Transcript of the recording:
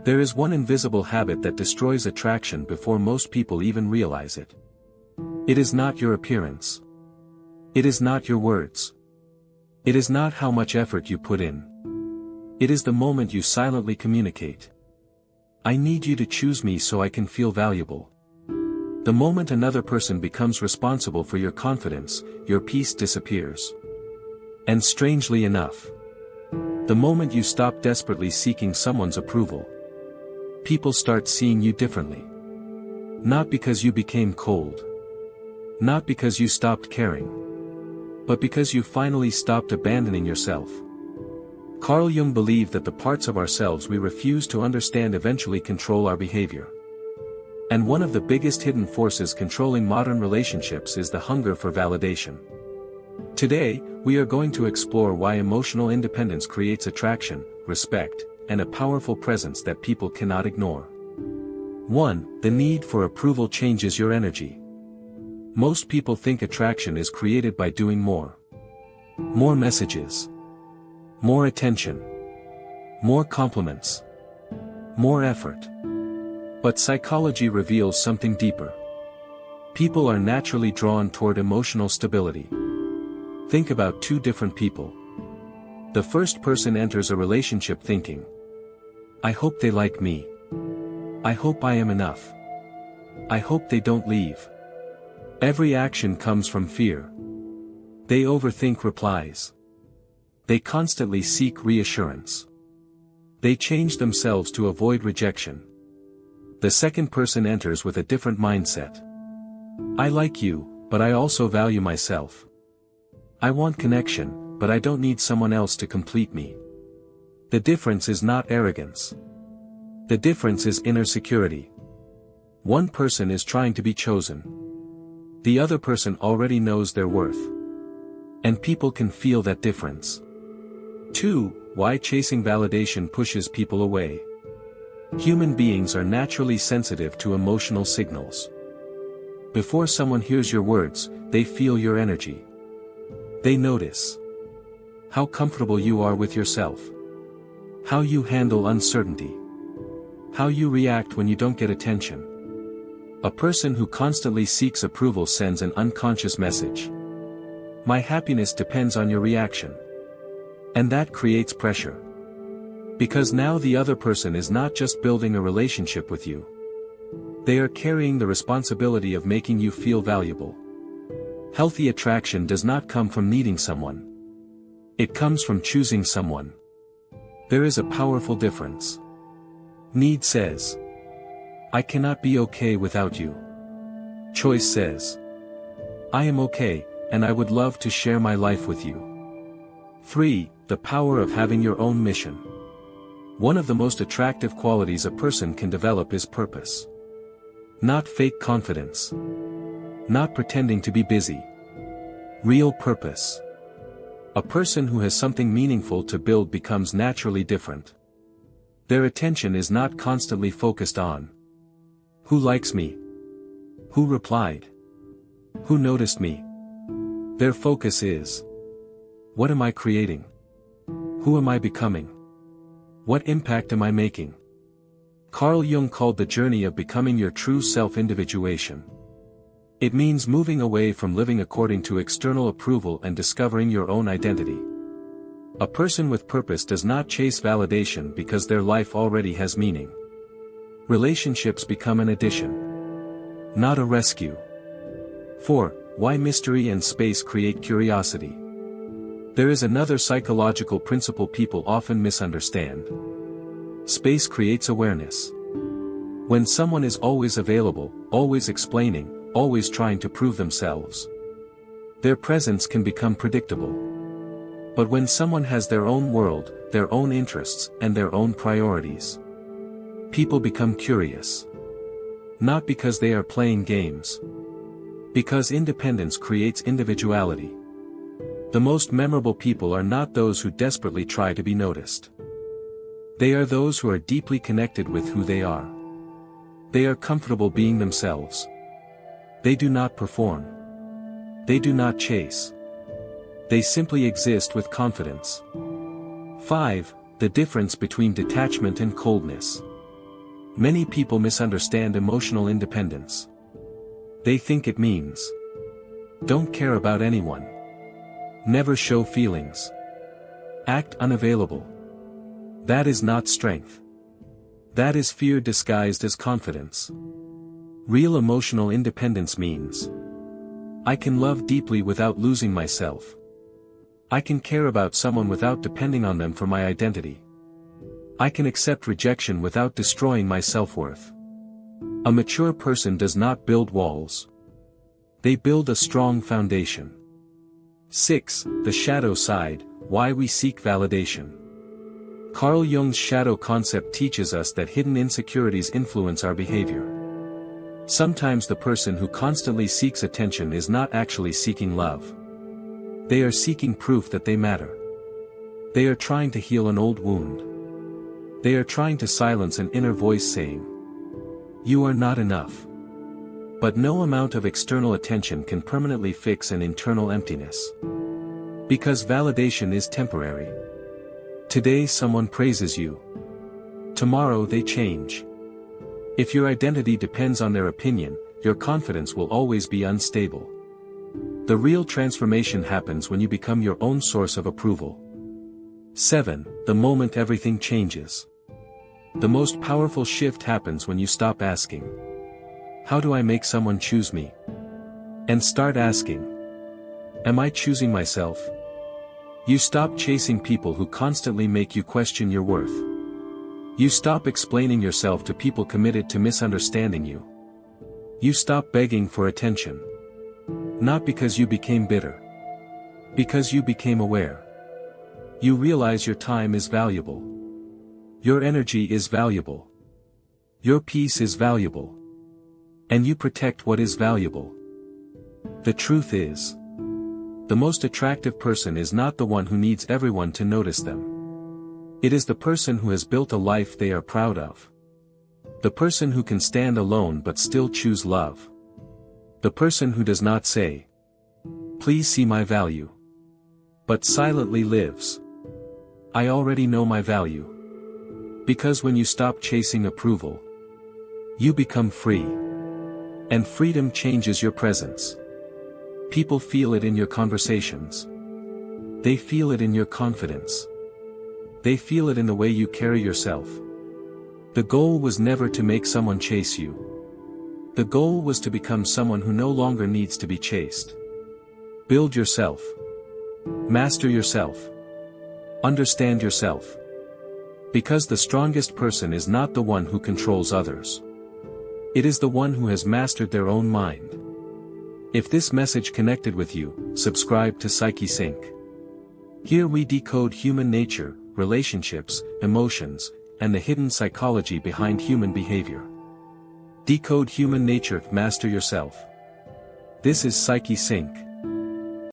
There is one invisible habit that destroys attraction before most people even realize it. It is not your appearance. It is not your words. It is not how much effort you put in. It is the moment you silently communicate. I need you to choose me so I can feel valuable. The moment another person becomes responsible for your confidence, your peace disappears. And strangely enough, the moment you stop desperately seeking someone's approval, people start seeing you differently. Not because you became cold. Not because you stopped caring. But because you finally stopped abandoning yourself. Carl Jung believed that the parts of ourselves we refuse to understand eventually control our behavior. And one of the biggest hidden forces controlling modern relationships is the hunger for validation. Today, we are going to explore why emotional independence creates attraction, respect, and a powerful presence that people cannot ignore. 1. The need for approval changes your energy. Most people think attraction is created by doing more. More messages. More attention. More compliments. More effort. But psychology reveals something deeper. People are naturally drawn toward emotional stability. Think about two different people. The first person enters a relationship thinking, I hope they like me. I hope I am enough. I hope they don't leave. Every action comes from fear. They overthink replies. They constantly seek reassurance. They change themselves to avoid rejection. The second person enters with a different mindset. I like you, but I also value myself. I want connection, but I don't need someone else to complete me. The difference is not arrogance. The difference is inner security. One person is trying to be chosen. The other person already knows their worth. And people can feel that difference. 2. Why chasing validation pushes people away. Human beings are naturally sensitive to emotional signals. Before someone hears your words, they feel your energy. They notice how comfortable you are with yourself. How you handle uncertainty. How you react when you don't get attention. A person who constantly seeks approval sends an unconscious message. My happiness depends on your reaction. And that creates pressure. Because now the other person is not just building a relationship with you. They are carrying the responsibility of making you feel valuable. Healthy attraction does not come from needing someone. It comes from choosing someone. There is a powerful difference. Need says, I cannot be okay without you. Choice says, I am okay, and I would love to share my life with you. 3. The power of having your own mission. One of the most attractive qualities a person can develop is purpose. Not fake confidence. Not pretending to be busy. Real purpose. A person who has something meaningful to build becomes naturally different. Their attention is not constantly focused on who likes me? Who replied? Who noticed me? Their focus is, what am I creating? Who am I becoming? What impact am I making? Carl Jung called the journey of becoming your true self individuation. It means moving away from living according to external approval and discovering your own identity. A person with purpose does not chase validation because their life already has meaning. Relationships become an addition, not a rescue. 4. Why mystery and space create curiosity. There is another psychological principle people often misunderstand. Space creates awareness. When someone is always available, always explaining, always trying to prove themselves, their presence can become predictable. But when someone has their own world, their own interests, and their own priorities, people become curious. Not because they are playing games. Because independence creates individuality. The most memorable people are not those who desperately try to be noticed. They are those who are deeply connected with who they are. They are comfortable being themselves. They do not perform. They do not chase. They simply exist with confidence. 5. The difference between detachment and coldness. Many people misunderstand emotional independence. They think it means don't care about anyone, never show feelings, act unavailable. That is not strength. That is fear disguised as confidence. Real emotional independence means I can love deeply without losing myself. I can care about someone without depending on them for my identity. I can accept rejection without destroying my self-worth. A mature person does not build walls. They build a strong foundation. 6. The shadow side, why we seek validation. Carl Jung's shadow concept teaches us that hidden insecurities influence our behavior. Sometimes the person who constantly seeks attention is not actually seeking love. They are seeking proof that they matter. They are trying to heal an old wound. They are trying to silence an inner voice saying, "You are not enough." But no amount of external attention can permanently fix an internal emptiness. Because validation is temporary. Today someone praises you. Tomorrow they change. If your identity depends on their opinion, your confidence will always be unstable. The real transformation happens when you become your own source of approval. 7. The moment everything changes. The most powerful shift happens when you stop asking, "How do I make someone choose me?" and start asking, "Am I choosing myself?" You stop chasing people who constantly make you question your worth. You stop explaining yourself to people committed to misunderstanding you. You stop begging for attention. Not because you became bitter. Because you became aware. You realize your time is valuable. Your energy is valuable. Your peace is valuable. And you protect what is valuable. The truth is, the most attractive person is not the one who needs everyone to notice them. It is the person who has built a life they are proud of. The person who can stand alone but still choose love. The person who does not say, "Please see my value," but silently lives, "I already know my value." Because when you stop chasing approval, you become free. And freedom changes your presence. People feel it in your conversations. They feel it in your confidence. They feel it in the way you carry yourself. The goal was never to make someone chase you. The goal was to become someone who no longer needs to be chased. Build yourself. Master yourself. Understand yourself. Because the strongest person is not the one who controls others. It is the one who has mastered their own mind. If this message connected with you, subscribe to psychesync. Here we decode human nature, relationships, emotions, and the hidden psychology behind human behavior. Decode human nature, master yourself. This is psychesync.